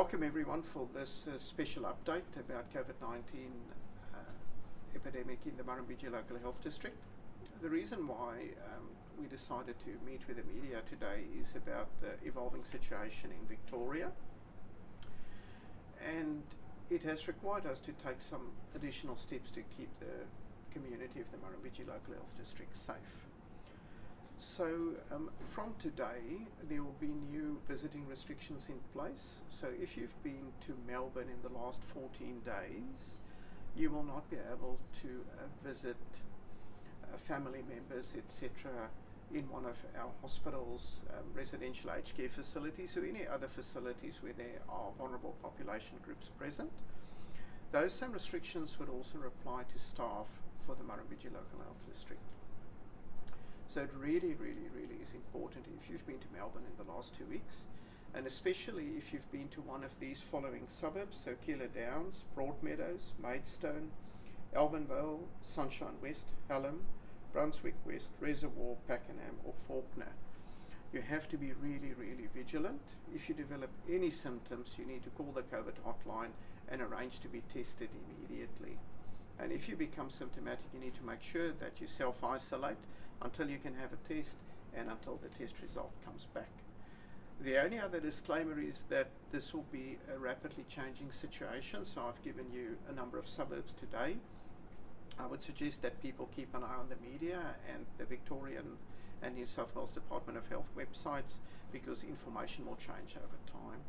Welcome everyone for this special update about COVID-19 epidemic in the Murrumbidgee Local Health District. The reason why we decided to meet with the media today is about the evolving situation in Victoria, and it has required us to take some additional steps to keep the community of the Murrumbidgee Local Health District safe. So from today there will be new visiting restrictions in place. So if you've been to Melbourne in the last 14 days, you will not be able to visit family members, etc. in one of our hospitals, residential aged care facilities, or any other facilities where there are vulnerable population groups present. Those same restrictions would also apply to staff for the Murrumbidgee Local Health District. So it really is important if you've been to Melbourne in the last 2 weeks, and especially if you've been to one of these following suburbs, so Keilor Downs, Broadmeadows, Maidstone, Albanvale, Sunshine West, Hallam, Brunswick West, Reservoir, Pakenham or Fawkner. You have to be really vigilant. If you develop any symptoms, you need to call the COVID hotline and arrange to be tested immediately. And if you become symptomatic, you need to make sure that you self-isolate until you can have a test and until the test result comes back. The only other disclaimer is that this will be a rapidly changing situation, so I've given you a number of suburbs today. I would suggest that people keep an eye on the media and the Victorian and New South Wales Department of Health websites, because information will change over time.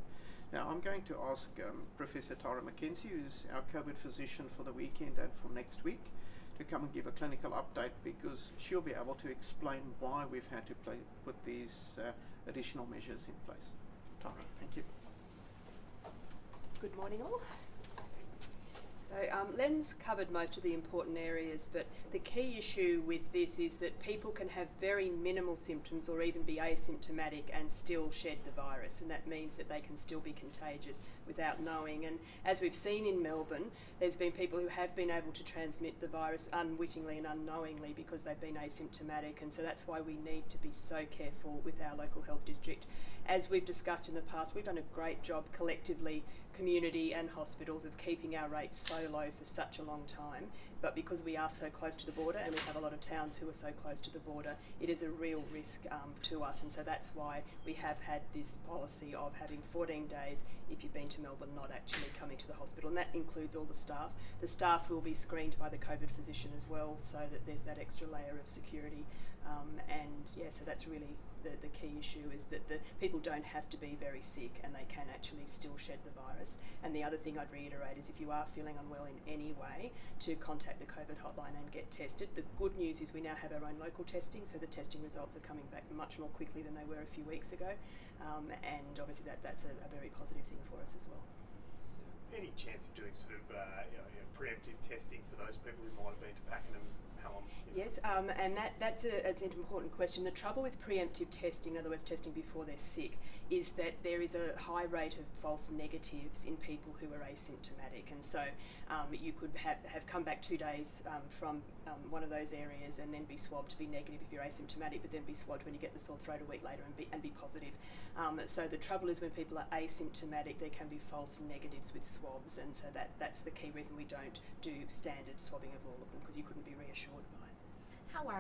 Now I'm going to ask Professor Mackenzie, who's our COVID physician for the weekend and for next week, to come and give a clinical update, because she'll be able to explain why we've had to put these additional measures in place. Tara, thank you. Good morning all. So Len's covered most of the important areas, but the key issue with this is that people can have very minimal symptoms or even be asymptomatic and still shed the virus, and that means that they can still be contagious without knowing. And as we've seen in Melbourne, there's been people who have been able to transmit the virus unwittingly and unknowingly because they've been asymptomatic, and so that's why we need to be so careful with our local health district. As we've discussed in the past, we've done a great job collectively, community and hospitals, of keeping our rates so low for such a long time, but because we are so close to the border and we have a lot of towns who are so close to the border, it is a real risk to us, and so that's why we have had this policy of having 14 days if you've been to Melbourne not actually coming to the hospital, and that includes all the staff. The staff will be screened by the COVID physician as well, so that there's that extra layer of security, and yeah, so that's really the key issue, is that the people don't have to be very sick and they can actually still shed the virus. And the other thing I'd reiterate is, if you are feeling unwell in any way, to contact the COVID hotline and get tested. The good news is we now have our own local testing, so the testing results are coming back much more quickly than they were a few weeks ago, and obviously that's a very positive thing for us as well. Any chance of doing sort of preemptive testing for those people who might have been to Pakenham? Yes, and that's an important question. The trouble with preemptive testing, in other words testing before they're sick, is that there is a high rate of false negatives in people who are asymptomatic, and so you could have come back 2 days from one of those areas and then be swabbed to be negative if you're asymptomatic, but then be swabbed when you get the sore throat a week later and be positive. So the trouble is, when people are asymptomatic, there can be false negatives with swabs, and so that's the key reason we don't do standard swabbing of all of them, because you couldn't be reassured by it. How are